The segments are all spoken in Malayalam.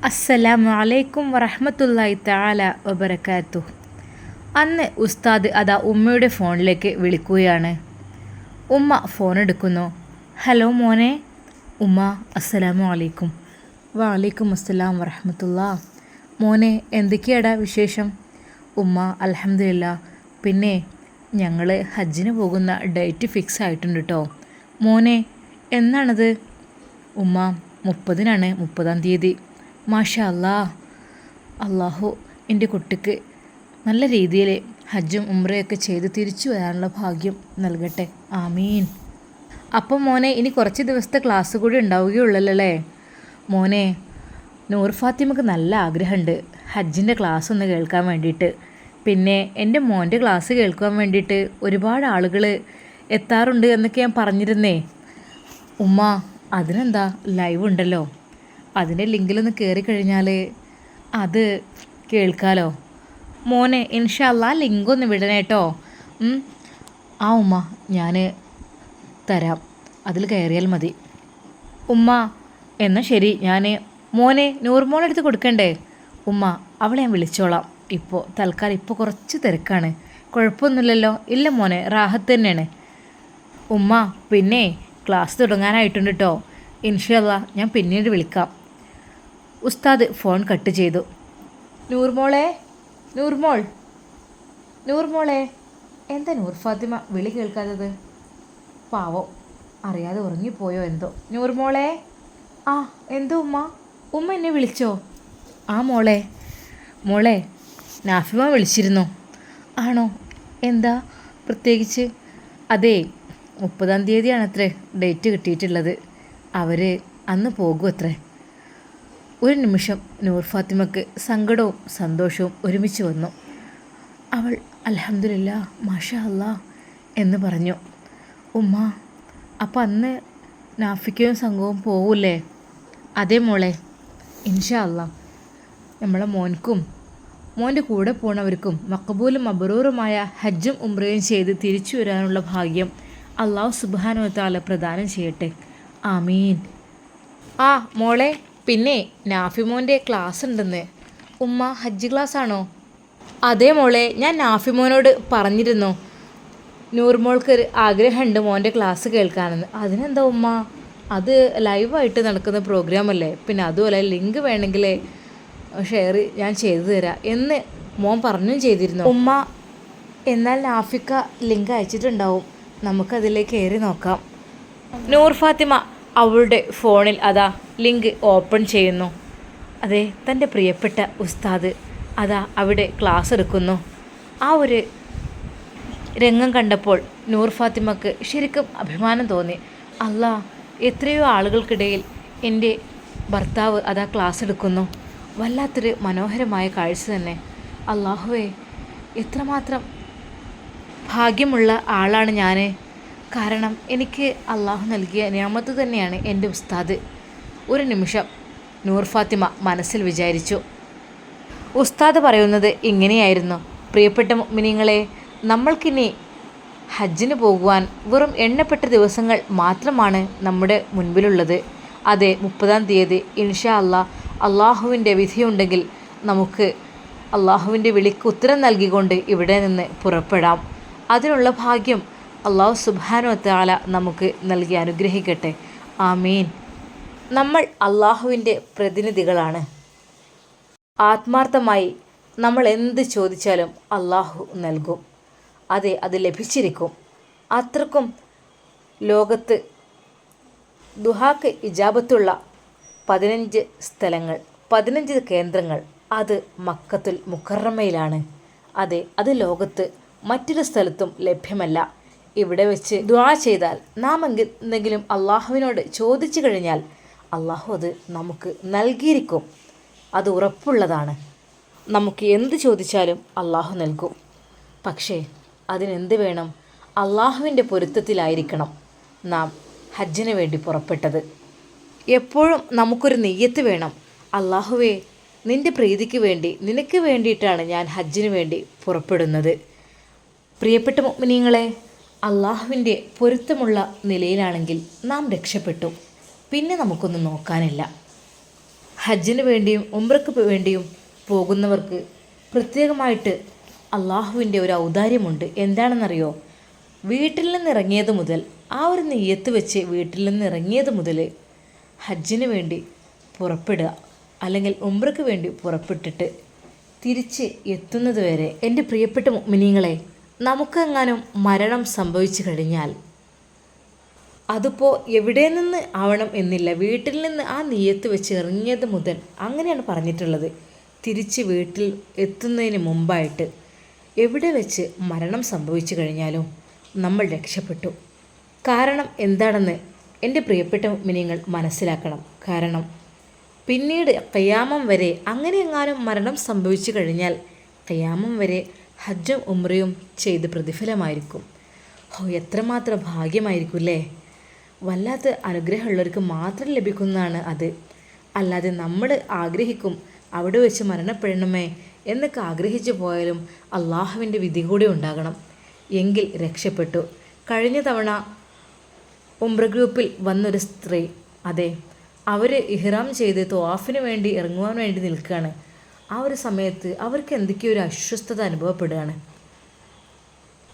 അസ്സലാമു അലൈക്കും വറഹ്മത്തുള്ളാഹി തആല വബറകാതുഹു. അന്ന് ഉസ്താദ് അതാ ഉമ്മയുടെ ഫോണിലേക്ക് വിളിക്കുകയാണ്. ഉമ്മ ഫോൺ എടുക്കുന്നു. ഹലോ മോനെ. ഉമ്മ അസ്സലാമു അലൈക്കും. വഅലൈക്കും അസ്സലാം വറഹ്മത്തുള്ളാ. മോനെ എന്തൊക്കെയാടാ വിശേഷം? ഉമ്മ അൽഹംദുലില്ലാ. പിന്നെ ഞങ്ങൾ ഹജ്ജിന് പോകുന്ന ഡേറ്റ് ഫിക്സ് ആയിട്ടുണ്ട് കേട്ടോ. മോനെ എന്നാണത്? ഉമ്മ 30-നാണ്, 30-ാം തീയതി. മാഷാ അല്ലാ. അള്ളാഹു എൻ്റെ കുട്ടിക്ക് നല്ല രീതിയിൽ ഹജ്ജും ഉംറയൊക്കെ ചെയ്ത് തിരിച്ചു വരാനുള്ള ഭാഗ്യം നൽകട്ടെ. ആമീൻ. അപ്പം മോനെ ഇനി കുറച്ച് ദിവസത്തെ ക്ലാസ് കൂടി ഉണ്ടാവുകയുള്ളല്ലേ? മോനെ നൂർ ഫാത്തിമക്ക് നല്ല ആഗ്രഹമുണ്ട് ഹജ്ജിൻ്റെ ക്ലാസ് ഒന്ന് കേൾക്കാൻ വേണ്ടിയിട്ട്. പിന്നെ എൻ്റെ മോൻ്റെ ക്ലാസ് കേൾക്കാൻ വേണ്ടിയിട്ട് ഒരുപാട് ആളുകൾ എത്താറുണ്ട് എന്നൊക്കെ ഞാൻ പറഞ്ഞിരുന്നേ. ഉമ്മ അതിനെന്താ, ലൈവ് ഉണ്ടല്ലോ, അതിൻ്റെ ലിങ്കിലൊന്ന് കയറി കഴിഞ്ഞാൽ അത് കേൾക്കാലോ. മോനെ ഇൻഷാ അല്ലാ ലിങ്കൊന്ന് വിടണേ കേട്ടോ. ആ ഉമ്മ ഞാൻ തരാം, അതിൽ കയറിയാൽ മതി. ഉമ്മ എന്നാൽ ശരി, ഞാൻ മോനെ നൂർമോളെടുത്ത് കൊടുക്കണ്ടേ? ഉമ്മ അവളെ ഞാൻ വിളിച്ചോളാം. ഇപ്പോൾ തൽക്കാലം ഇപ്പോൾ കുറച്ച് തിരക്കാണ്. കുഴപ്പമൊന്നുമില്ലല്ലോ? ഇല്ല മോനെ, റാഹത്ത് തന്നെയാണ്. ഉമ്മ പിന്നെ ക്ലാസ് തുടങ്ങാനായിട്ടുണ്ട് കേട്ടോ. ഇൻഷാ അല്ലാ ഞാൻ പിന്നീട് വിളിക്കാം. ഉസ്താദ് ഫോൺ കട്ട് ചെയ്തു. നൂർമോളെ, നൂർമോളെ എന്താ നൂർ ഫാത്തിമ വിളി കേൾക്കാത്തത്? പാവം അറിയാതെ ഉറങ്ങിപ്പോയോ എന്തോ. നൂർമോളെ. ആ എന്തോ ഉമ്മ? ഉമ്മ എന്നെ വിളിച്ചോ? ആ മോളെ നാഫിമ വിളിച്ചിരുന്നു. ആണോ? എന്താ പ്രത്യേകിച്ച്? അതേ 30-ാം തീയതിയാണത്രേ ഡേറ്റ് കിട്ടിയിട്ടുള്ളത്. അവർ അന്ന് പോകുമത്രേ. ഒരു നിമിഷം നൂർ ഫാത്തിമക്ക് സങ്കടവും സന്തോഷവും ഒരുമിച്ച് വന്നു. അവൾ അൽഹംദുലില്ലാ മാഷാ അല്ലാ എന്ന് പറഞ്ഞു. ഉമ്മ അപ്പം അന്ന് നാഫിക്കയും സംഘവും പോവില്ലേ? അതേ മോളെ, ഇൻഷാ അല്ലാ നമ്മളെ മോൻക്കും മോൻ്റെ കൂടെ പോണവർക്കും മഖബൂലും മബ്റൂറുമായ ഹജ്ജും ഉംറയും ചെയ്ത് തിരിച്ചു വരാനുള്ള ഭാഗ്യം അല്ലാഹു സുബ്ഹാനഹു വ തആല പ്രദാനം ചെയ്യട്ടെ. ആമീൻ. ആ മോളെ പിന്നെ നാഫിമോൻ്റെ ക്ലാസ് ഉണ്ടെന്ന്. ഉമ്മ ഹജ്ജ് ക്ലാസ് ആണോ? അതേ മോളെ, ഞാൻ നാഫിമോനോട് പറഞ്ഞിരുന്നു നൂർമോൾക്കൊരു ആഗ്രഹമുണ്ട് മോൻ്റെ ക്ലാസ് കേൾക്കാനെന്ന്. അതിനെന്താ ഉമ്മ, അത് ലൈവായിട്ട് നടക്കുന്ന പ്രോഗ്രാമല്ലേ, പിന്നെ അതുമല്ല ലിങ്ക് വേണമെങ്കിൽ ഷെയർ ഞാൻ ചെയ്തു തരാം എന്ന് മോൻ പറഞ്ഞും ചെയ്തിരുന്നു. ഉമ്മ എന്നാൽ നാഫിക്ക ലിങ്ക് അയച്ചിട്ടുണ്ടാവും, നമുക്കതിലേക്ക് കയറി നോക്കാം. നൂർ ഫാത്തിമ അവളുടെ ഫോണിൽ അതാ ലിങ്ക് ഓപ്പൺ ചെയ്യുന്നു. അതെ, തൻ്റെ പ്രിയപ്പെട്ട ഉസ്താദ് അതാ അവിടെ ക്ലാസ് എടുക്കുന്നു. ആ ഒരു രംഗം കണ്ടപ്പോൾ നൂർ ഫാത്തിമക്ക് ശരിക്കും അഭിമാനം തോന്നി. അല്ലാ, എത്രയോ ആളുകൾക്കിടയിൽ എൻ്റെ ഭർത്താവ് അതാ ക്ലാസ് എടുക്കുന്നു. വല്ലാത്തൊരു മനോഹരമായ കാഴ്ച തന്നെ. അല്ലാഹുവേ, എത്രമാത്രം ഭാഗ്യമുള്ള ആളാണ് ഞാൻ. കാരണം എനിക്ക് അള്ളാഹു നൽകിയ നിഅമത്ത് തന്നെയാണ് എൻ്റെ ഉസ്താദ്. ഒരു നിമിഷം നൂർ ഫാത്തിമ മനസ്സിൽ വിചാരിച്ചു. ഉസ്താദ് പറയുന്നത് ഇങ്ങനെയായിരുന്നു: പ്രിയപ്പെട്ട മുഅ്മിനീങ്ങളെ, നമ്മൾക്കിനി ഹജ്ജിന് പോകുവാൻ വെറും എണ്ണപ്പെട്ട ദിവസങ്ങൾ മാത്രമാണ് നമ്മുടെ മുൻപിലുള്ളത്. അതെ, 30-ാം തീയതി ഇൻഷാ അല്ലാ അള്ളാഹുവിൻ്റെ വിധിയുണ്ടെങ്കിൽ നമുക്ക് അള്ളാഹുവിൻ്റെ വിളിക്ക് ഉത്തരം നൽകിക്കൊണ്ട് ഇവിടെ നിന്ന് പുറപ്പെടാം. അതിനുള്ള ഭാഗ്യം അല്ലാഹു സുബ്ഹാനഹു വ തആല നമുക്ക് നൽകി അനുഗ്രഹിക്കട്ടെ. ആമീൻ. നമ്മൾ അള്ളാഹുവിൻ്റെ പ്രതിനിധികളാണ്. ആത്മാർത്ഥമായി നമ്മൾ എന്ത് ചോദിച്ചാലും അള്ളാഹു നൽകും. അതെ, അത് ലഭിച്ചിരിക്കും. അത്രക്കും ലോകത്ത് ദുഹാക്ക് ഇജാബത്തുള്ള 15 സ്ഥലങ്ങൾ, 15 കേന്ദ്രങ്ങൾ, അത് മക്കത്തുൽ മുക്കറമയിലാണ്. അതെ, അത് ലോകത്ത് മറ്റൊരു സ്ഥലത്തും ലഭ്യമല്ല. ഇവിടെ വെച്ച് ദുആ ചെയ്താൽ നാം എന്തെങ്കിലും അള്ളാഹുവിനോട് ചോദിച്ചു കഴിഞ്ഞാൽ അള്ളാഹു അത് നമുക്ക് നൽകിയിരിക്കും. അത് ഉറപ്പുള്ളതാണ്. നമുക്ക് എന്ത് ചോദിച്ചാലും അള്ളാഹു നൽകും. പക്ഷേ അതിനെന്ത് വേണം? അള്ളാഹുവിൻ്റെ പൊരുത്തത്തിലായിരിക്കണം നാം ഹജ്ജിന് വേണ്ടി പുറപ്പെട്ടത്. എപ്പോഴും നമുക്കൊരു നിയ്യത്ത് വേണം. അള്ളാഹുവേ, നിൻ്റെ പ്രീതിക്ക് വേണ്ടി, നിനക്ക് വേണ്ടിയിട്ടാണ് ഞാൻ ഹജ്ജിന് വേണ്ടി പുറപ്പെടുന്നത്. പ്രിയപ്പെട്ട മുഅ്മിനീങ്ങളെ, അള്ളാഹുവിൻ്റെ പൊരുത്തമുള്ള നിലയിലാണെങ്കിൽ നാം രക്ഷപ്പെട്ടു. പിന്നെ നമുക്കൊന്നും നോക്കാനില്ല. ഹജ്ജിന് വേണ്ടിയും ഉംറയ്ക്ക് വേണ്ടിയും പോകുന്നവർക്ക് പ്രത്യേകമായിട്ട് അള്ളാഹുവിൻ്റെ ഒരു ഔദാര്യമുണ്ട്. എന്താണെന്നറിയോ? വീട്ടിൽ നിന്ന് ഇറങ്ങിയത് മുതൽ, ആ ഒരു നെയ്യത്ത് വെച്ച് വീട്ടിൽ നിന്ന് ഇറങ്ങിയത് മുതൽ ഹജ്ജിന് വേണ്ടി പുറപ്പെടുക, അല്ലെങ്കിൽ ഉംറയ്ക്ക് വേണ്ടി പുറപ്പെട്ടിട്ട് തിരിച്ച് എത്തുന്നത് വരെ എൻ്റെ പ്രിയപ്പെട്ട മുഅ്മിനീങ്ങളെ, നമുക്കെങ്ങാനും മരണം സംഭവിച്ചു കഴിഞ്ഞാൽ അതിപ്പോൾ എവിടെ നിന്ന് ആവണം എന്നില്ല. വീട്ടിൽ നിന്ന് ആ നിയ്യത്ത് വെച്ച് ഇറങ്ങിയത് മുതൽ അങ്ങനെയാണ് പറഞ്ഞിട്ടുള്ളത്. തിരിച്ച് വീട്ടിൽ എത്തുന്നതിന് മുമ്പായിട്ട് എവിടെ വെച്ച് മരണം സംഭവിച്ചു കഴിഞ്ഞാലും നമ്മൾ രക്ഷപ്പെട്ടു. കാരണം എന്താണെന്ന് എൻ്റെ പ്രിയപ്പെട്ട മുഅ്മിനീങ്ങൾ മനസ്സിലാക്കണം. കാരണം പിന്നീട് ഖിയാമം വരെ അങ്ങനെ എങ്ങാനും മരണം സംഭവിച്ചു കഴിഞ്ഞാൽ ഖിയാമം വരെ ഹജ്ജും ഉംറയും ചെയ്ത് പ്രതിഫലമായിരിക്കും. എത്രമാത്രം ഭാഗ്യമായിരിക്കും അല്ലേ! വല്ലാത്ത അനുഗ്രഹമുള്ളവർക്ക് മാത്രം ലഭിക്കുന്നതാണ് അത്. അല്ലാതെ നമ്മൾ ആഗ്രഹിക്കും അവിടെ വെച്ച് മരണപ്പെടണമേ എന്നൊക്കെ ആഗ്രഹിച്ചു പോയാലും അള്ളാഹുവിൻ്റെ വിധി കൂടി ഉണ്ടാകണം, എങ്കിൽ രക്ഷപ്പെട്ടു. കഴിഞ്ഞ തവണ ഉംറ ഗ്രൂപ്പിൽ വന്നൊരു സ്ത്രീ, അതെ, അവർ ഇഹ്റാം ചെയ്ത് ത്വാഫിന് വേണ്ടി ഇറങ്ങുവാൻ വേണ്ടി നിൽക്കുകയാണ്. ആ ഒരു സമയത്ത് അവർക്ക് എന്തൊക്കെയോ ഒരു അസ്വസ്ഥത അനുഭവപ്പെടുകയാണ്.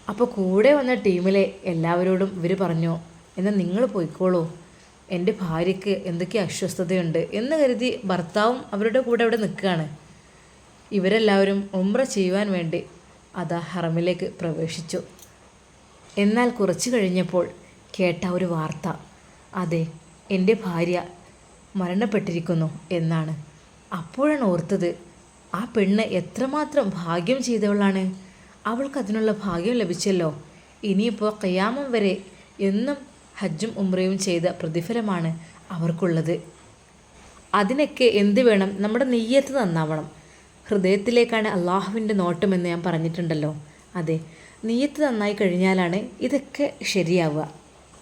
അപ്പോൾ കൂടെ വന്ന ടീമിലെ എല്ലാവരോടും ഇവർ പറഞ്ഞു, എന്നാൽ നിങ്ങൾ പോയിക്കോളൂ, എൻ്റെ ഭാര്യയ്ക്ക് എന്തൊക്കെ അസ്വസ്ഥതയുണ്ട് എന്ന് കരുതി ഭർത്താവും അവരുടെ കൂടെ അവിടെ നിൽക്കുകയാണ്. ഇവരെല്ലാവരും ഉംറ ചെയ്യുവാൻ വേണ്ടി അതാ ഹറമിലേക്ക് പ്രവേശിച്ചു. എന്നാൽ കുറച്ച് കഴിഞ്ഞപ്പോൾ കേട്ട ഒരു വാർത്ത, അതെ, എൻ്റെ ഭാര്യ മരണപ്പെട്ടിരിക്കുന്നു എന്നാണ്. അപ്പോഴാണ് ഓർത്തത്, ആ പെണ്ണ് എത്രമാത്രം ഭാഗ്യം ചെയ്തവളാണ്. അവൾക്കതിനുള്ള ഭാഗ്യം ലഭിച്ചല്ലോ. ഇനിയിപ്പോൾ ഖിയാമം വരെ എന്നും ഹജ്ജും ഉംറയും ചെയ്ത പ്രതിഫലമാണ് അവർക്കുള്ളത്. അതിനൊക്കെ എന്ത് വേണം? നമ്മുടെ നിയ്യത്ത് നന്നാവണം. ഹൃദയത്തിലേക്കാണ് അള്ളാഹുവിൻ്റെ നോട്ടമെന്ന് ഞാൻ പറഞ്ഞിട്ടുണ്ടല്ലോ. അതെ, നിയ്യത്ത് നന്നായി കഴിഞ്ഞാലാണ് ഇതൊക്കെ ശരിയാവുക.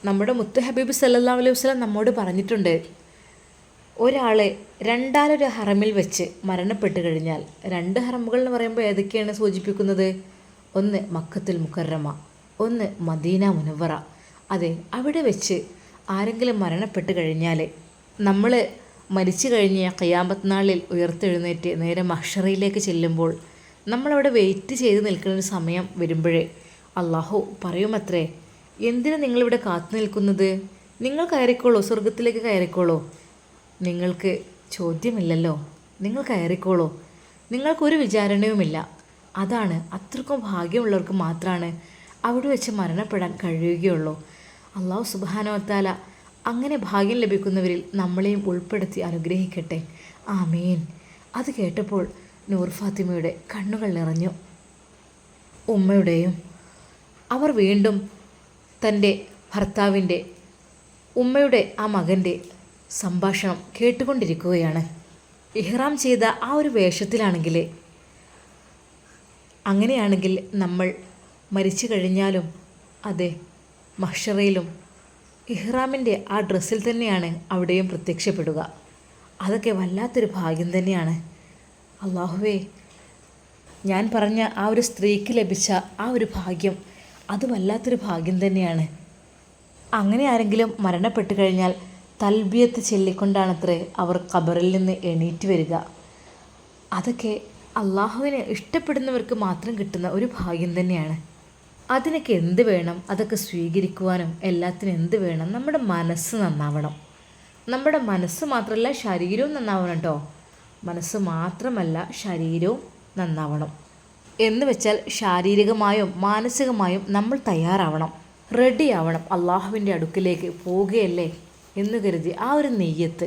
നമ്മുടെ മുത്ത് ഹബീബ് സല്ലല്ലാഹു അലൈഹി വസല്ലം നമ്മോട് പറഞ്ഞിട്ടുണ്ട്, ഒരാൾ രണ്ടാലൊരു ഹറമിൽ വെച്ച് മരണപ്പെട്ട് കഴിഞ്ഞാൽ, രണ്ട് ഹറമുകൾ എന്ന് പറയുമ്പോൾ ഏതൊക്കെയാണ് സൂചിപ്പിക്കുന്നത്? ഒന്ന് മക്കത്തുൽ മുക്കറമ, ഒന്ന് മദീന മുനവ്വറ. അതെ, അവിടെ വെച്ച് ആരെങ്കിലും മരണപ്പെട്ട് കഴിഞ്ഞാൽ നമ്മൾ മരിച്ചു കഴിഞ്ഞ ഖിയാമത്ത് നാളിൽ ഉയർത്തെഴുന്നേറ്റ് നേരെ മഹ്ശറയിലേക്ക് ചെല്ലുമ്പോൾ നമ്മളവിടെ വെയിറ്റ് ചെയ്ത് നിൽക്കുന്ന ഒരു സമയം വരുമ്പോഴേ അള്ളാഹു പറയുമത്രേ, എന്തിനാ നിങ്ങളിവിടെ കാത്തു നിൽക്കുന്നത്? നിങ്ങൾ കയറിക്കോളൂ, സ്വർഗത്തിലേക്ക് കയറിക്കോളൂ. നിങ്ങൾക്ക് ചോദ്യമില്ലല്ലോ, നിങ്ങൾ കയറിക്കോളൂ, നിങ്ങൾക്കൊരു വിചാരണയുമില്ല. അതാണ്, അത്രക്കും ഭാഗ്യമുള്ളവർക്ക് മാത്രമാണ് അവിടെ വെച്ച് മരണപ്പെടാൻ കഴിയുകയുള്ളൂ. അള്ളാഹു സുബ്ഹാനഹു വ തആല അങ്ങനെ ഭാഗ്യം ലഭിക്കുന്നവരിൽ നമ്മളെയും ഉൾപ്പെടുത്തി അനുഗ്രഹിക്കട്ടെ. ആമീൻ. അത് കേട്ടപ്പോൾ നൂർ ഫാത്തിമയുടെ കണ്ണുകൾ നിറഞ്ഞു. ഉമ്മയുടെയും അവർ വീണ്ടും തൻ്റെ ഭർത്താവിൻ്റെ, ഉമ്മയുടെ ആ മകൻ്റെ സംഭാഷണം കേട്ടുകൊണ്ടിരിക്കുകയാണ്. ഇഹ്റാം ചെയ്ത ആ ഒരു വേഷത്തിലാണെങ്കിൽ, അങ്ങനെയാണെങ്കിൽ നമ്മൾ മരിച്ചു കഴിഞ്ഞാലും അതെ മഹ്ശറയിലും ഇഹ്റാമിൻ്റെ ആ ഡ്രസ്സിൽ തന്നെയാണ് അവിടെയും പ്രത്യക്ഷപ്പെടുക. അതൊക്കെ വല്ലാത്തൊരു ഭാഗ്യം തന്നെയാണ്. അള്ളാഹുവേ, ഞാൻ പറഞ്ഞ ആ ഒരു സ്ത്രീക്ക് ലഭിച്ച ആ ഒരു ഭാഗ്യം, അത് വല്ലാത്തൊരു ഭാഗ്യം തന്നെയാണ്. അങ്ങനെ ആരെങ്കിലും മരണപ്പെട്ട് കഴിഞ്ഞാൽ തൽബിയത്ത് ചൊല്ലിക്കൊണ്ടാണത്രേ അവർ ഖബറിൽ നിന്ന് എണീറ്റ് വരിക. അതൊക്കെ അള്ളാഹുവിനെ ഇഷ്ടപ്പെടുന്നവർക്ക് മാത്രം കിട്ടുന്ന ഒരു ഭാഗ്യം തന്നെയാണ്. അതിനൊക്കെ എന്ത് വേണം? അതൊക്കെ സ്വീകരിക്കുവാനും എല്ലാത്തിനും എന്ത് വേണം? നമ്മുടെ മനസ്സ് നന്നാവണം. നമ്മുടെ മനസ്സ് മാത്രമല്ല ശരീരവും നന്നാവണം കേട്ടോ. മനസ്സ് മാത്രമല്ല ശരീരവും നന്നാവണം. എന്ന് വെച്ചാൽ ശാരീരികമായും മാനസികമായും നമ്മൾ തയ്യാറാവണം, റെഡിയാവണം. അള്ളാഹുവിൻ്റെ അടുക്കിലേക്ക് പോവുകയല്ലേ എന്ന് കരുതി ആ ഒരു നെയ്യത്ത്.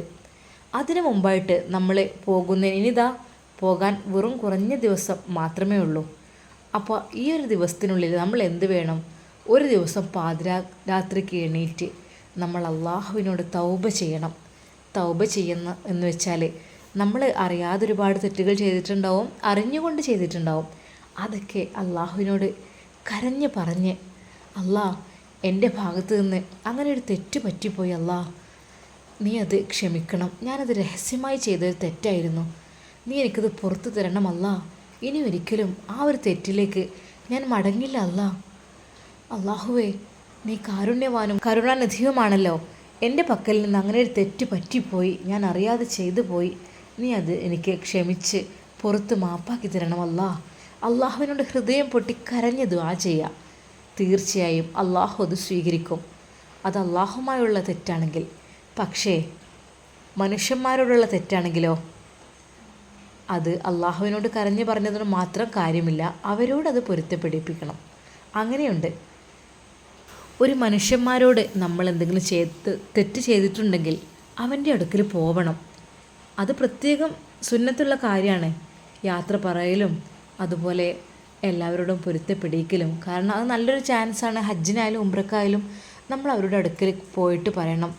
അതിനു മുമ്പായിട്ട് നമ്മൾ ഇനിതാ പോകാൻ വെറും കുറഞ്ഞ ദിവസം മാത്രമേ ഉള്ളൂ. അപ്പോൾ ഈ ഒരു ദിവസത്തിനുള്ളിൽ നമ്മൾ എന്ത് വേണം? ഒരു ദിവസം പാതിരാത്രിക്ക് എണീറ്റ് നമ്മൾ അള്ളാഹുവിനോട് തൗബ ചെയ്യണം. തൗബ ചെയ്യുന്ന എന്ന് വെച്ചാൽ നമ്മൾ അറിയാതെ ഒരുപാട് തെറ്റുകൾ ചെയ്തിട്ടുണ്ടാവും, അറിഞ്ഞുകൊണ്ട് ചെയ്തിട്ടുണ്ടാവും. അതൊക്കെ അള്ളാഹുവിനോട് കരഞ്ഞ് പറഞ്ഞ്, അല്ലാ, എൻ്റെ ഭാഗത്ത് നിന്ന് അങ്ങനെ ഒരു തെറ്റ് പറ്റിപ്പോയി, അല്ലാ, നീ അത് ക്ഷമിക്കണം, ഞാനത് രഹസ്യമായി ചെയ്തൊരു തെറ്റായിരുന്നു, നീ എനിക്കത് പുറത്തു തരണം അല്ലാ, ഇനി ഒരിക്കലും ആ ഒരു തെറ്റിലേക്ക് ഞാൻ മടങ്ങില്ല അല്ലാ. അള്ളാഹുവേ, നീ കാരുണ്യവാനും കരുണാനിധിയുമാണല്ലോ. എൻ്റെ പക്കൽ നിന്ന് അങ്ങനെ ഒരു തെറ്റ് പറ്റിപ്പോയി, ഞാൻ അറിയാതെ ചെയ്തു പോയി, നീ അത് എനിക്ക് ക്ഷമിച്ച് പുറത്ത് മാപ്പാക്കി തരണം അള്ളാഹുവിനോട് ഹൃദയം പൊട്ടി കരഞ്ഞ് ദുആ ചെയ്യുക. തീർച്ചയായും അള്ളാഹു അത് സ്വീകരിക്കും. അത് അള്ളാഹുമായുള്ള തെറ്റാണെങ്കിൽ. പക്ഷേ മനുഷ്യന്മാരോടുള്ള തെറ്റാണെങ്കിലോ അത് അള്ളാഹുവിനോട് കരഞ്ഞു പറഞ്ഞതിന് മാത്രം കാര്യമില്ല, അവരോടത് പൊരുത്തപ്പെടിപ്പിക്കണം. അങ്ങനെയുണ്ട്. ഒരു മനുഷ്യന്മാരോട് നമ്മൾ എന്തെങ്കിലും തെറ്റ് ചെയ്തിട്ടുണ്ടെങ്കിൽ അവൻ്റെ അടുക്കൽ പോവണം. അത് പ്രത്യേകം സുന്നത്തുള്ള കാര്യമാണ്. യാത്ര പറയലും അതുപോലെ എല്ലാവരോടും പൊരുത്തപ്പെടിക്കലും. കാരണം അത് നല്ലൊരു ചാൻസാണ്. ഹജ്ജിനായാലും ഉംറക്കായാലും നമ്മൾ അവരുടെ അടുക്കൽ പോയിട്ട് പറയണം,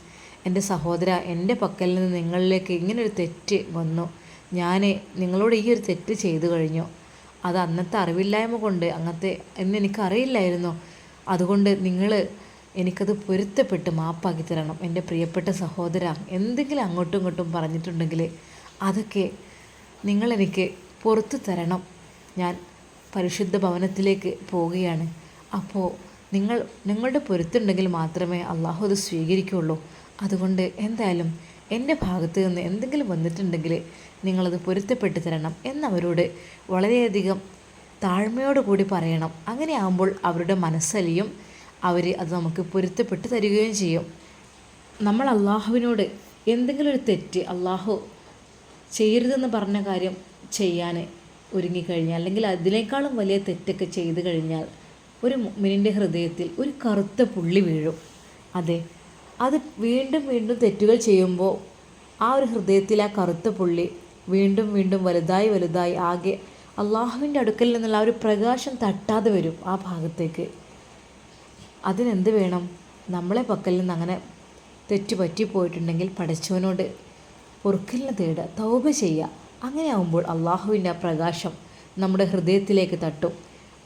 എൻ്റെ സഹോദര, എൻ്റെ പക്കൽ നിന്ന് നിങ്ങളിലേക്ക് ഇങ്ങനൊരു തെറ്റ് വന്നു, ഞാൻ നിങ്ങളോട് ഈ ഒരു തെറ്റ് ചെയ്തു കഴിഞ്ഞു. അത് അന്നത്തെ അറിവില്ലായ്മ കൊണ്ട് അങ്ങനത്തെ എന്നെനിക്കറിയില്ലായിരുന്നു. അതുകൊണ്ട് നിങ്ങൾ എനിക്കത് പൊരുത്തപ്പെട്ട് മാപ്പാക്കി തരണം എൻ്റെ പ്രിയപ്പെട്ട സഹോദര. എന്തെങ്കിലും അങ്ങോട്ടും ഇങ്ങോട്ടും പറഞ്ഞിട്ടുണ്ടെങ്കിൽ അതൊക്കെ നിങ്ങളെനിക്ക് പുറത്തു തരണം. ഞാൻ പരിശുദ്ധ ഭവനത്തിലേക്ക് പോവുകയാണ്. അപ്പോൾ നിങ്ങളുടെ പൊരുത്തുണ്ടെങ്കിൽ മാത്രമേ അള്ളാഹു അത് സ്വീകരിക്കുകയുള്ളൂ. അതുകൊണ്ട് എന്തായാലും എൻ്റെ ഭാഗത്ത് നിന്ന് എന്തെങ്കിലും വന്നിട്ടുണ്ടെങ്കിൽ നിങ്ങളത് പൊരുത്തപ്പെട്ട് തരണം എന്നവരോട് വളരെയധികം താഴ്മയോടുകൂടി പറയണം. അങ്ങനെ ആകുമ്പോൾ അവരുടെ മനസ്സലിയും, അവർ അത് നമുക്ക് പൊരുത്തപ്പെട്ട് തരികയും ചെയ്യും. നമ്മൾ അള്ളാഹുവിനോട് എന്തെങ്കിലും ഒരു തെറ്റ് അള്ളാഹു ചെയ്യരുതെന്ന് പറഞ്ഞ കാര്യം ചെയ്യാൻ ഒരുങ്ങിക്കഴിഞ്ഞാൽ, അല്ലെങ്കിൽ അതിനേക്കാളും വലിയ തെറ്റൊക്കെ ചെയ്തു കഴിഞ്ഞാൽ ഒരു മുഅ്മിനിൻ്റെ ഹൃദയത്തിൽ ഒരു കറുത്ത പുള്ളി വീഴും. അതെ, അത് വീണ്ടും വീണ്ടും തെറ്റുകൾ ചെയ്യുമ്പോൾ ആ ഒരു ഹൃദയത്തിൽ ആ കറുത്ത പുള്ളി വീണ്ടും വീണ്ടും വലുതായി ആകെ അള്ളാഹുവിൻ്റെ അടുക്കൽ നിന്നുള്ള ആ ഒരു പ്രകാശം തട്ടാതെ വരും ആ ഭാഗത്തേക്ക്. അതിനെന്ത് വേണം? നമ്മളെ പക്കൽ നിന്ന് അങ്ങനെ തെറ്റ് പറ്റിപ്പോയിട്ടുണ്ടെങ്കിൽ പടച്ചവനോട് പൊറുക്കലിനെ തേടുക, തൗബ ചെയ്യുക. അങ്ങനെ ആകുമ്പോൾ അള്ളാഹുവിൻ്റെ ആ പ്രകാശം നമ്മുടെ ഹൃദയത്തിലേക്ക് തട്ടും.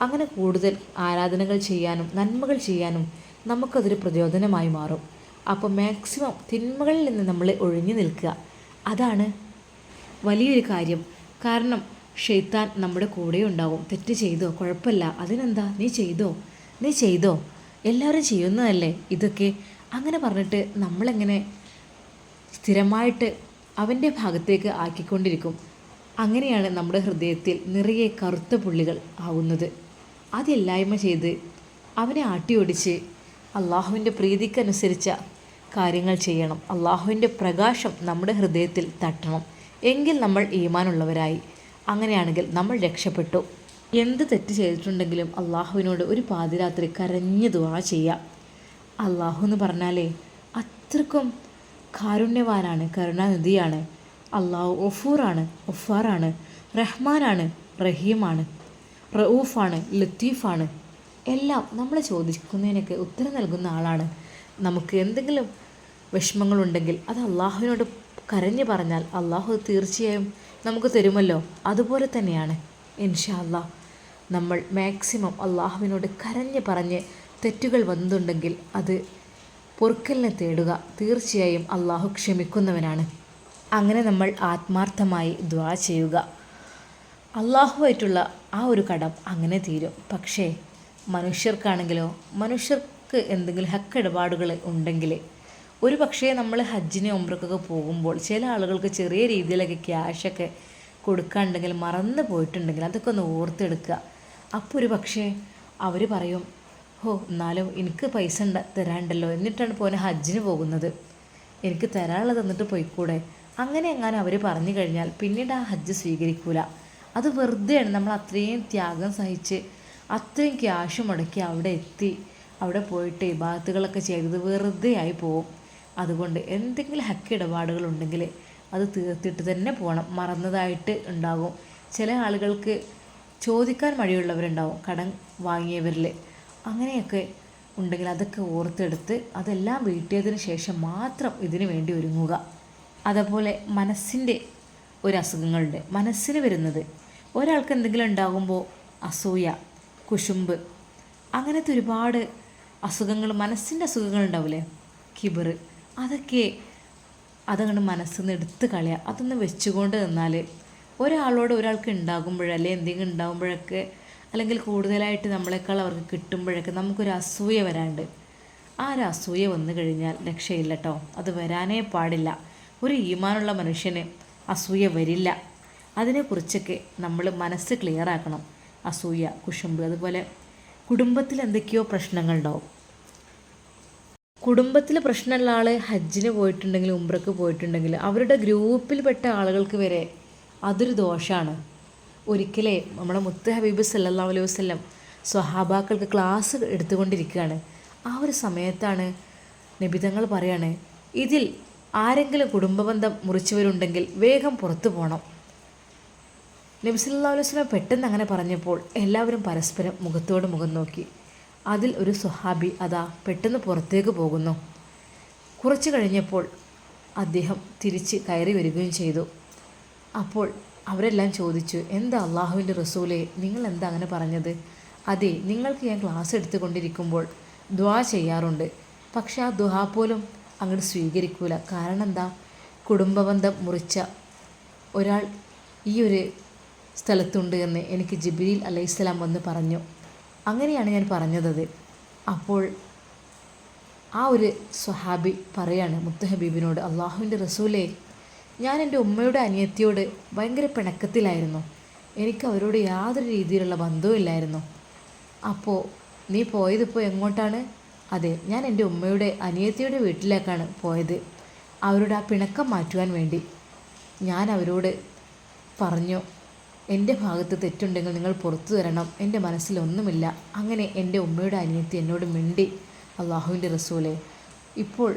അങ്ങനെ കൂടുതൽ ആരാധനകൾ ചെയ്യാനും നന്മകൾ ചെയ്യാനും നമുക്കതൊരു പ്രചോദനമായി മാറും. അപ്പോൾ മാക്സിമം തിന്മകളിൽ നിന്ന് നമ്മൾ ഒഴിഞ്ഞു നിൽക്കുക. അതാണ് വലിയൊരു കാര്യം. കാരണം ഷെയ്ത്താൻ നമ്മുടെ കൂടെ ഉണ്ടാവും. തെറ്റ് ചെയ്തോ, കുഴപ്പമില്ല, അതിനെന്താ, നീ ചെയ്തോ, എല്ലാവരും ചെയ്യുന്നതല്ലേ ഇതൊക്കെ, അങ്ങനെ പറഞ്ഞിട്ട് നമ്മളെങ്ങനെ സ്ഥിരമായിട്ട് അവൻ്റെ ഭാഗത്തേക്ക് ആക്കിക്കൊണ്ടിരിക്കും. അങ്ങനെയാണ് നമ്മുടെ ഹൃദയത്തിൽ നിറയെ കറുത്ത പുള്ളികൾ ആവുന്നത്. അതില്ലായ്മ ചെയ്ത് അവനെ ആട്ടിയോടിച്ച് അള്ളാഹുവിൻ്റെ പ്രീതിക്കനുസരിച്ച കാര്യങ്ങൾ ചെയ്യണം. അള്ളാഹുവിൻ്റെ പ്രകാശം നമ്മുടെ ഹൃദയത്തിൽ തട്ടണം. എങ്കിൽ നമ്മൾ ഈമാനുള്ളവരായി. അങ്ങനെയാണെങ്കിൽ നമ്മൾ രക്ഷപ്പെട്ടു. എന്ത് തെറ്റ് ചെയ്തിട്ടുണ്ടെങ്കിലും അള്ളാഹുവിനോട് ഒരു പാതിരാത്രി കരഞ്ഞ് ദുആ ചെയ്യാം. അള്ളാഹു എന്ന് പറഞ്ഞാലേ അത്രക്കും കാരുണ്യവാനാണ്, കരുണാനിധിയാണ്. അള്ളാഹു ഒഫാറാണ്, റഹ്മാനാണ്, റഹീമാണ്, റഊഫാണ്, ലത്തീഫാണ്. എല്ലാം നമ്മൾ ചോദിക്കുന്നതിനൊക്കെ ഉത്തരം നൽകുന്ന ആളാണ്. നമുക്ക് എന്തെങ്കിലും വിഷമങ്ങളുണ്ടെങ്കിൽ അത് അള്ളാഹുവിനോട് കരഞ്ഞു പറഞ്ഞാൽ അള്ളാഹു തീർച്ചയായും നമുക്ക് തരുമല്ലോ. അതുപോലെ തന്നെയാണ് ഇൻഷാ അല്ലാഹ് നമ്മൾ മാക്സിമം അള്ളാഹുവിനോട് കരഞ്ഞ് പറഞ്ഞ് തെറ്റുകൾ വന്നിട്ടുണ്ടെങ്കിൽ അത് പൊറുക്കലിനെ തേടുക. തീർച്ചയായും അള്ളാഹു ക്ഷമിക്കുന്നവനാണ്. അങ്ങനെ നമ്മൾ ആത്മാർത്ഥമായി ദുആ ചെയ്യുക. അള്ളാഹുവായിട്ടുള്ള ആ ഒരു കടം അങ്ങനെ തീരും. പക്ഷേ മനുഷ്യർക്ക് എന്തെങ്കിലും ഹക്കിടപാടുകൾ ഉണ്ടെങ്കിൽ, ഒരു പക്ഷേ നമ്മൾ ഹജ്ജിന് ഉംറക്കൊക്കെ പോകുമ്പോൾ ചില ആളുകൾക്ക് ചെറിയ രീതിയിലൊക്കെ ക്യാഷൊക്കെ കൊടുക്കാനുണ്ടെങ്കിൽ മറന്നു പോയിട്ടുണ്ടെങ്കിൽ അതൊക്കെ ഒന്ന് ഓർത്തെടുക്കുക. അപ്പോൾ ഒരു പക്ഷേ അവർ പറയും, എന്നാലും എനിക്ക് പൈസ തരാണ്ടല്ലോ, എന്നിട്ടാണ് പോനെ ഹജ്ജിന് പോകുന്നത്, എനിക്ക് തരാനുള്ളത് തന്നിട്ട് പോയിക്കൂടെ. അങ്ങനെ എങ്ങാനും അവർ പറഞ്ഞു കഴിഞ്ഞാൽ പിന്നീട് ആ ഹജ്ജ് സ്വീകരിക്കൂല. അത് വെറുതെയാണ്. നമ്മൾ അത്രയും ത്യാഗം സഹിച്ച് അത്രയും ക്യാഷ് മുടക്കി അവിടെ എത്തി അവിടെ പോയിട്ട് ഇബാദത്തുകളൊക്കെ ചെയ്തത് വെറുതെ ആയി പോവും. അതുകൊണ്ട് എന്തെങ്കിലും ഹക്ക് ഇടപാടുകളുണ്ടെങ്കിൽ അത് തീർത്തിട്ട് തന്നെ പോകണം. മറന്നതായിട്ട് ഉണ്ടാകും. ചില ആളുകൾക്ക് ചോദിക്കാൻ മടിയുള്ളവരുണ്ടാവും, കടം വാങ്ങിയവരിൽ. അങ്ങനെയൊക്കെ ഉണ്ടെങ്കിൽ അതൊക്കെ ഓർത്തെടുത്ത് അതെല്ലാം വീട്ടിയതിന് ശേഷം മാത്രം ഇതിനു വേണ്ടി ഒരുങ്ങുക. അതുപോലെ മനസ്സിൻ്റെ ഒരു അസുഖങ്ങളുണ്ട്. മനസ്സിന് വരുന്നത് ഒരാൾക്ക് എന്തെങ്കിലും ഉണ്ടാകുമ്പോൾ അസൂയ, കുശുമ്പ്, അങ്ങനത്തെ ഒരുപാട് അസുഖങ്ങൾ, മനസ്സിൻ്റെ അസുഖങ്ങൾ ഉണ്ടാവില്ലേ, കിബർ, അതങ്ങോട്ട് മനസ്സിൽ നിന്ന് എടുത്ത് കളയുക. അതൊന്ന് വെച്ചുകൊണ്ട് നിന്നാൽ ഒരാൾക്ക് ഉണ്ടാകുമ്പോഴല്ലേ എന്തെങ്കിലും ഉണ്ടാകുമ്പോഴൊക്കെ, അല്ലെങ്കിൽ കൂടുതലായിട്ട് നമ്മളെക്കാൾ അവർക്ക് കിട്ടുമ്പോഴൊക്കെ നമുക്കൊരു അസൂയ വരാണ്ട്. ആ ഒരു അസൂയ വന്നു കഴിഞ്ഞാൽ രക്ഷയില്ല കേട്ടോ. അത് വരാനേ പാടില്ല. ഒരു ഈമാനുള്ള മനുഷ്യന് അസൂയ വരില്ല. അതിനെക്കുറിച്ചൊക്കെ നമ്മൾ മനസ്സ് ക്ലിയർ ആക്കണം. അസൂയ, കുശുമ്പ്, അതുപോലെ കുടുംബത്തിൽ എന്തൊക്കെയോ പ്രശ്നങ്ങളുണ്ടാവും. കുടുംബത്തിൽ പ്രശ്നമുള്ള ആൾ ഹജ്ജിന് പോയിട്ടുണ്ടെങ്കിൽ, ഉംറക്ക് പോയിട്ടുണ്ടെങ്കിൽ അവരുടെ ഗ്രൂപ്പിൽപ്പെട്ട ആളുകൾക്ക് വരെ അതൊരു ദോഷമാണ്. ഒരിക്കലേ നമ്മുടെ മുത്ത് ഹബീബ് സല്ലല്ലാഹു അലൈഹി വസല്ലം സ്വഹാബാക്കൾക്ക് ക്ലാസ് എടുത്തുകൊണ്ടിരിക്കുകയാണ്. ആ ഒരു സമയത്താണ് നബിതങ്ങൾ പറയാണ്, ഇതിൽ ആരെങ്കിലും കുടുംബബന്ധം മുറിച്ചവരുണ്ടെങ്കിൽ വേഗം പുറത്തു പോകണം. നബി സല്ലല്ലാഹു അലൈഹി വസല്ലം പെട്ടെന്ന് അങ്ങനെ പറഞ്ഞപ്പോൾ എല്ലാവരും പരസ്പരം മുഖത്തോട് മുഖം നോക്കി. അതിൽ ഒരു സ്വഹാബി അതാ പെട്ടെന്ന് പുറത്തേക്ക് പോകുന്നു. കുറച്ച് കഴിഞ്ഞപ്പോൾ അദ്ദേഹം തിരിച്ച് കയറി വരികയും ചെയ്തു. അപ്പോൾ അവരെല്ലാം ചോദിച്ചു, എന്താ അള്ളാഹുവിൻ്റെ റസൂലേ, നിങ്ങൾ എന്താ അങ്ങനെ പറഞ്ഞത്? അതെ, നിങ്ങൾക്ക് ഞാൻ ക്ലാസ് എടുത്തുകൊണ്ടിരിക്കുമ്പോൾ ദുആ ചെയ്യാറുണ്ട്, പക്ഷെ ആ ദുആ പോലും അങ്ങോട്ട് സ്വീകരിക്കൂല. കാരണം എന്താ? കുടുംബബന്ധം മുറിച്ച ഒരാൾ ഈ ഒരു സ്ഥലത്തുണ്ട് എന്ന് എനിക്ക് ജിബ്രീൽ അലൈഹിസ്സലാം വന്ന് പറഞ്ഞു. അങ്ങനെയാണ് ഞാൻ പറഞ്ഞത്. അപ്പോൾ ആ ഒരു സ്വഹാബി പറയാണ് മുത്ത് ഹബീബിനോട്, അള്ളാഹുവിൻ്റെ റസൂലേ, ഞാൻ എൻ്റെ ഉമ്മയുടെ അനിയത്തിയോട് ഭയങ്കര പിണക്കത്തിലായിരുന്നു. എനിക്ക് അവരോട് യാതൊരു രീതിയിലുള്ള ബന്ധവും ഇല്ലായിരുന്നു. അപ്പോൾ നീ പോയതിപ്പോൾ എങ്ങോട്ടാണ്? അതെ, ഞാൻ എൻ്റെ ഉമ്മയുടെ അനിയത്തിയുടെ വീട്ടിലേക്കാണ് പോയത്. അവരുടെ ആ പിണക്കം മാറ്റുവാൻ വേണ്ടി ഞാൻ അവരോട് പറഞ്ഞു, എൻ്റെ ഭാഗത്ത് തെറ്റുണ്ടെങ്കിൽ നിങ്ങൾ പുറത്തു തരണം, എൻ്റെ മനസ്സിലൊന്നുമില്ല. അങ്ങനെ എൻ്റെ ഉമ്മയുടെ അനിയത്തി എന്നോട് മിണ്ടി. അള്ളാഹുവിൻ്റെ റസൂലേ, ഇപ്പോൾ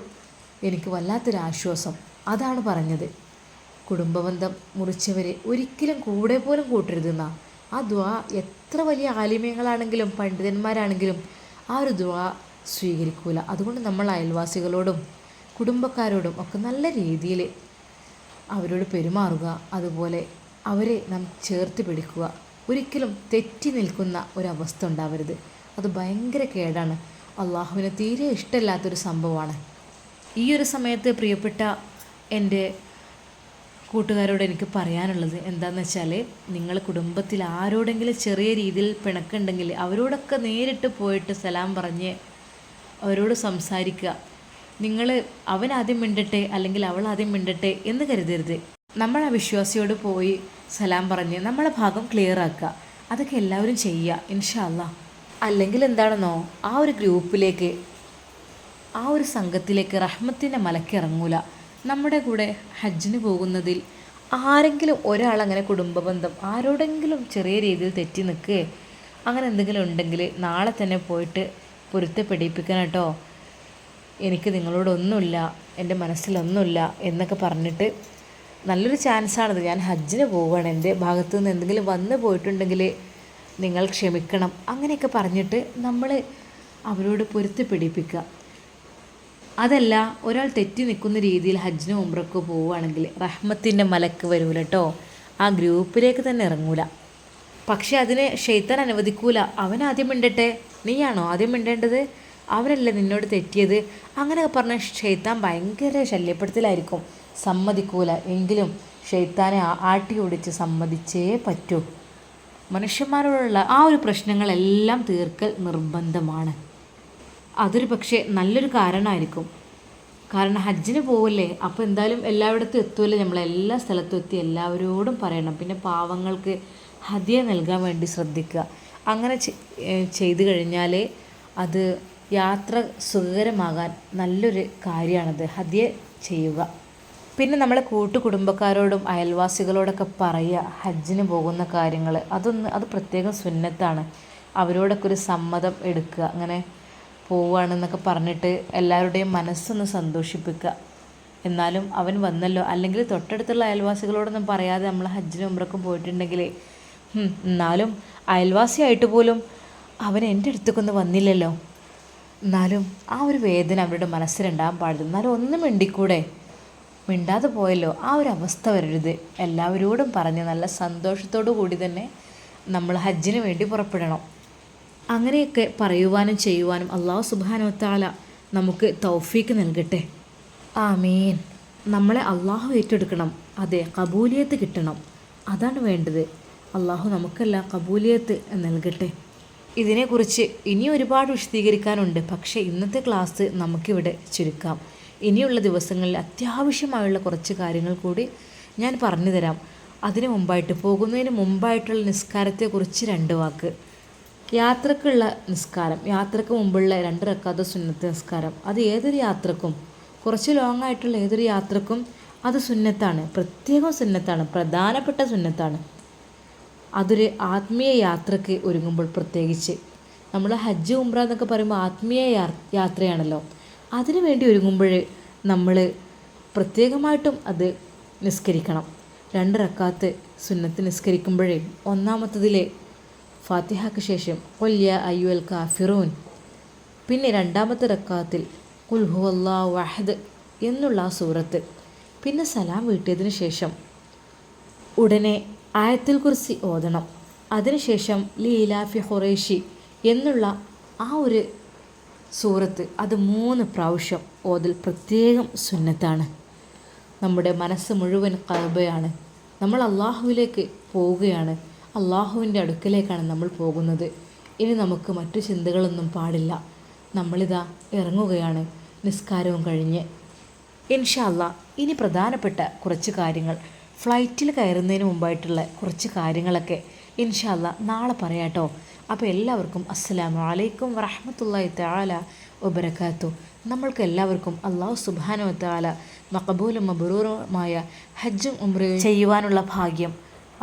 എനിക്ക് വല്ലാത്തൊരാശ്വാസം. അതാണ് പറഞ്ഞത്. കുടുംബബന്ധം മുറിച്ചവരെ ഒരിക്കലും കൂടെ പോലും കൂട്ടരുതെന്നാ. ആ ദുആ എത്ര വലിയ ആലിമ്യങ്ങളാണെങ്കിലും പണ്ഡിതന്മാരാണെങ്കിലും ആ ഒരു ദുആ സ്വീകരിക്കൂല. അതുകൊണ്ട് നമ്മൾ അയൽവാസികളോടും കുടുംബക്കാരോടും ഒക്കെ നല്ല രീതിയിൽ അവരോട് പെരുമാറുക. അതുപോലെ അവരെ നാം ചേർത്ത് പിടിക്കുക. ഒരിക്കലും തെറ്റി നിൽക്കുന്ന ഒരവസ്ഥ ഉണ്ടാവരുത്. അത് ഭയങ്കര കേടാണ്. അള്ളാഹുവിന് തീരെ ഇഷ്ടമില്ലാത്തൊരു സംഭവമാണ്. ഈ ഒരു സമയത്ത് പ്രിയപ്പെട്ട എൻ്റെ കൂട്ടുകാരോട് എനിക്ക് പറയാനുള്ളത് എന്താണെന്ന് വെച്ചാൽ, നിങ്ങൾ കുടുംബത്തിൽ ആരോടെങ്കിലും ചെറിയ രീതിയിൽ പിണക്കുണ്ടെങ്കിൽ അവരോടൊക്കെ നേരിട്ട് പോയിട്ട് സലാം പറഞ്ഞ് അവരോട് സംസാരിക്കുക. നിങ്ങൾ അവൻ ആദ്യം മിണ്ടട്ടെ അല്ലെങ്കിൽ അവൾ ആദ്യം മിണ്ടട്ടെ എന്ന് കരുതരുത്. നമ്മൾ ആ വിശ്വാസിയോട് പോയി സലാം പറഞ്ഞ് നമ്മളെ ഭാഗം ക്ലിയർ ആക്കുക. അതൊക്കെ എല്ലാവരും ചെയ്യുക ഇൻഷാ അല്ലാഹ്. അല്ലെങ്കിൽ എന്താണെന്നോ, ആ ഒരു ഗ്രൂപ്പിലേക്ക്, ആ ഒരു സംഘത്തിലേക്ക് റഹ്മത്തിൻ്റെ മലക്ക് ഇറങ്ങൂല. നമ്മുടെ കൂടെ ഹജ്ജിന് പോകുന്നതിൽ ആരെങ്കിലും ഒരാളങ്ങനെ കുടുംബബന്ധം ആരോടെങ്കിലും ചെറിയ രീതിയിൽ തെറ്റി നിൽക്കുകയോ അങ്ങനെ എന്തെങ്കിലും ഉണ്ടെങ്കിൽ നാളെ തന്നെ പോയിട്ട് പൊരുത്തപ്പെടിപ്പിക്കണം കേട്ടോ. എനിക്ക് നിങ്ങളോടൊന്നുമില്ല, എൻ്റെ മനസ്സിലൊന്നുമില്ല എന്നൊക്കെ പറഞ്ഞിട്ട്, നല്ലൊരു ചാൻസാണിത്. ഞാൻ ഹജ്ജിന് പോവുകയാണ്, എൻ്റെ ഭാഗത്തു നിന്ന് എന്തെങ്കിലും വന്നു പോയിട്ടുണ്ടെങ്കിൽ നിങ്ങൾ ക്ഷമിക്കണം, അങ്ങനെയൊക്കെ പറഞ്ഞിട്ട് നമ്മൾ അവരോട് പൊരുത്തപ്പെടിപ്പിക്കുക. അതല്ല, ഒരാൾ തെറ്റി നിൽക്കുന്ന രീതിയിൽ ഹജ്ജിനോ ഉംറക്കോ പോവുകയാണെങ്കിൽ റഹ്മത്തിൻ്റെ മലക്ക് വരൂല കേട്ടോ. ആ ഗ്രൂപ്പിലേക്ക് തന്നെ ഇറങ്ങൂല. പക്ഷെ അതിന് ഷെയ്ത്താൻ അനുവദിക്കൂല. അവൻ ആദ്യം മിണ്ടട്ടെ, നീയാണോ ആദ്യം മിണ്ടേണ്ടത്, അവരല്ലേ നിന്നോട് തെറ്റിയത്, അങ്ങനെയൊക്കെ പറഞ്ഞ ഷെയ്ത്താൻ ഭയങ്കര ശല്യപ്പെടുത്തലായിരിക്കും. സമ്മതിക്കൂല. എങ്കിലും ഷെയ്ത്താനെ ആട്ടി ഓടിച്ച് സമ്മതിച്ചേ പറ്റൂ. മനുഷ്യന്മാരോടുള്ള ആ ഒരു പ്രശ്നങ്ങളെല്ലാം തീർക്കൽ നിർബന്ധമാണ്. അതൊരു പക്ഷേ നല്ലൊരു കാരണമായിരിക്കും. കാരണം ഹജ്ജിന് പോവല്ലേ, അപ്പോൾ എന്തായാലും എല്ലായിടത്തും എത്തുമല്ലോ, നമ്മളെല്ലാ സ്ഥലത്തും എത്തി എല്ലാവരോടും പറയണം. പിന്നെ പാവങ്ങൾക്ക് ഹദിയ നൽകാൻ വേണ്ടി ശ്രദ്ധിക്കുക. അങ്ങനെ ചെയ്തു കഴിഞ്ഞാൽ അത് യാത്ര സുഖകരമാകാൻ നല്ലൊരു കാര്യമാണത്, ഹദിയ ചെയ്യുക. പിന്നെ നമ്മളെ കൂട്ടുകുടുംബക്കാരോടും അയൽവാസികളോടൊക്കെ പറയുക ഹജ്ജിന് പോകുന്ന കാര്യങ്ങൾ. അത് പ്രത്യേകം സുന്നത്താണ്. അവരോടൊക്കെ ഒരു സമ്മതം എടുക്കുക. അങ്ങനെ പോവുകയാണെന്നൊക്കെ പറഞ്ഞിട്ട് എല്ലാവരുടെയും മനസ്സൊന്ന് സന്തോഷിപ്പിക്കുക. എന്നാലും അവൻ വന്നല്ലോ, അല്ലെങ്കിൽ തൊട്ടടുത്തുള്ള അയൽവാസികളോടൊന്നും പറയാതെ നമ്മൾ ഹജ്ജിനും ഉംറക്കും പോയിട്ടുണ്ടെങ്കിൽ എന്നാലും അയൽവാസിയായിട്ട് പോലും അവൻ എൻ്റെ അടുത്തേക്കൊന്നും വന്നില്ലല്ലോ, എന്നാലും ആ ഒരു വേദന അവരുടെ മനസ്സിലുണ്ടാകാൻ പാടില്ല. എന്നാലും ഒന്നും മിണ്ടിക്കൂടെ, മിണ്ടാതെ പോയല്ലോ, ആ ഒരു അവസ്ഥ വരരുത്. എല്ലാവരോടും പറഞ്ഞ് നല്ല സന്തോഷത്തോടു കൂടി തന്നെ നമ്മൾ ഹജ്ജിന് വേണ്ടി പുറപ്പെടണം. അങ്ങനെയൊക്കെ പറയുവാനും ചെയ്യുവാനും അല്ലാഹു സുബ്ഹാനഹു വ തആല നമുക്ക് തൗഫീക്ക് നൽകട്ടെ. ആമീൻ. നമ്മളെ അള്ളാഹു ഏറ്റെടുക്കണം. അതെ, കബൂലിയത്ത് കിട്ടണം, അതാണ് വേണ്ടത്. അള്ളാഹു നമുക്കെല്ലാം കബൂലിയത്ത് നൽകട്ടെ. ഇതിനെക്കുറിച്ച് ഇനി ഒരുപാട് വിശദീകരിക്കാനുണ്ട്, പക്ഷേ ഇന്നത്തെ ക്ലാസ് നമുക്കിവിടെ ചുരുക്കാം. ഇനിയുള്ള ദിവസങ്ങളിൽ അത്യാവശ്യമായുള്ള കുറച്ച് കാര്യങ്ങൾ കൂടി ഞാൻ പറഞ്ഞു തരാം. അതിനു മുമ്പായിട്ട്, പോകുന്നതിന് മുമ്പായിട്ടുള്ള നിസ്കാരത്തെക്കുറിച്ച് 2 വാക്ക്. യാത്രക്കുള്ള നിസ്കാരം, യാത്രക്ക് മുമ്പുള്ള 2 റക്അത്ത് സുന്നത്ത് നിസ്കാരം, അത് ഏതൊരു യാത്രക്കും, കുറച്ച് ലോങ് ആയിട്ടുള്ള ഏതൊരു യാത്രക്കും അത് സുന്നത്താണ്, പ്രത്യേകം സുന്നത്താണ്, പ്രധാനപ്പെട്ട സുന്നത്താണ്. അതൊരു ആത്മീയ യാത്രയ്ക്ക് ഒരുങ്ങുമ്പോൾ പ്രത്യേകിച്ച്. നമ്മൾ ഹജ്ജ് ഉംറ എന്നൊക്കെ പറയുമ്പോൾ ആത്മീയ യാത്രയാണല്ലോ. അതിനു വേണ്ടി ഒരുങ്ങുമ്പോൾ നമ്മൾ പ്രത്യേകമായിട്ടും അത് നിസ്കരിക്കണം. 2 റക്അത്ത് സുന്നത്ത് നിസ്കരിക്കുമ്പോഴേ ഒന്നാമത്തതിലെ ഫാത്തിഹയ്ക്ക് ശേഷം ഖുൽ യാ അയ്യുൽ കാഫിറൂൻ, പിന്നെ 2ാമത്തെ റക്അത്തിൽ ഖുൽ ഹുവല്ലാഹു അഹദ് എന്നുള്ള ആ സൂറത്ത്, പിന്നെ സലാം വീട്ടിയതിന് ശേഷം ഉടനെ ആയത്തുൽ കുർസി ഓതണം. അതിനുശേഷം ലീലാഫി ഖുറൈശി എന്നുള്ള ആ ഒരു സൂറത്ത്, അത് 3 പ്രാവശ്യം ഓതൽ പ്രത്യേകം സുന്നത്താണ്. നമ്മുടെ മനസ്സ് മുഴുവൻ കഅബയാണ്. നമ്മൾ അള്ളാഹുവിലേക്ക് പോവുകയാണ്, അള്ളാഹുവിൻ്റെ അടുക്കലേക്കാണ് നമ്മൾ പോകുന്നത്. ഇനി നമുക്ക് മറ്റു ചിന്തകളൊന്നും പാടില്ല. നമ്മളിതാ ഇറങ്ങുകയാണ് നിസ്കാരവും കഴിഞ്ഞ്. ഇൻഷാ അല്ലാ ഇനി പ്രധാനപ്പെട്ട കുറച്ച് കാര്യങ്ങൾ, ഫ്ലൈറ്റിൽ കയറുന്നതിന് മുമ്പായിട്ടുള്ള കുറച്ച് കാര്യങ്ങളൊക്കെ ഇൻഷാ അല്ലാ നാളെ പറയാട്ടോ. അപ്പോൾ എല്ലാവർക്കും അസ്സലാമു അലൈക്കും വറഹ്മത്തുള്ളാഹി തആല വബറകാതുഹു. നമ്മൾക്ക് എല്ലാവർക്കും അല്ലാഹു സുബ്ഹാനഹു വതആല മഖബൂലും മബ്റൂറുമായ ഹജ്ജും ഉംറയും ചെയ്യുവാനുള്ള ഭാഗ്യം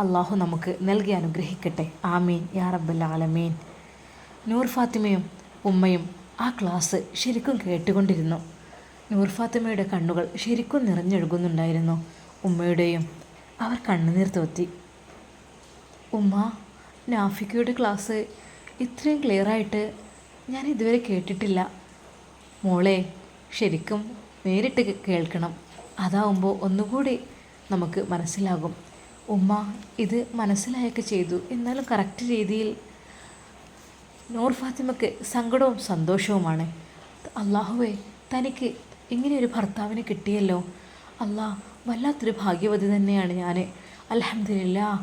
അള്ളാഹു നമുക്ക് നൽകി അനുഗ്രഹിക്കട്ടെ. ആമീൻ യാ റബ്ബൽ ആലമീൻ. നൂർ ഫാത്തിമയും ഉമ്മയും ആ ക്ലാസ് ശരിക്കും കേട്ടുകൊണ്ടിരുന്നു. നൂർ ഫാത്തിമയുടെ കണ്ണുകൾ ശരിക്കും നിറഞ്ഞൊഴുകുന്നുണ്ടായിരുന്നു. ഉമ്മയുടെയും അവർ കണ്ണുനീർ തോത്തി. ഉമ്മ, നാഫിക്കയുടെ ക്ലാസ് ഇത്രയും ക്ലിയറായിട്ട് ഞാൻ ഇതുവരെ കേട്ടിട്ടില്ല. മോളെ, ശരിക്കും നേരിട്ട് കേൾക്കണം, അതാവുമ്പോൾ ഒന്നുകൂടി നമുക്ക് മനസ്സിലാകും. ഉമ്മ ഇത് മനസ്സിലായൊക്കെ ചെയ്തു, എന്നാലും കറക്റ്റ് രീതിയിൽ. നൂർ ഫാത്തിമയ്ക്ക് സങ്കടവും സന്തോഷവുമാണ്. അള്ളാഹുവേ, തനിക്ക് ഇങ്ങനെയൊരു ഭർത്താവിനെ കിട്ടിയല്ലോ. അള്ളാഹ് വല്ലാത്തൊരു ഭാഗ്യവതി തന്നെയാണ് ഞാൻ. അൽഹംദുലില്ലാഹ്.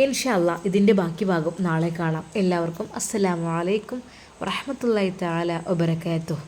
ഇൻഷാ അല്ലാ ഇതിൻ്റെ ബാക്കി ഭാഗം നാളെ കാണാം. എല്ലാവർക്കും അസ്സലാമു അലൈക്കും വറഹ്മത്തുള്ളാഹി തആല വബറകാതുഹു.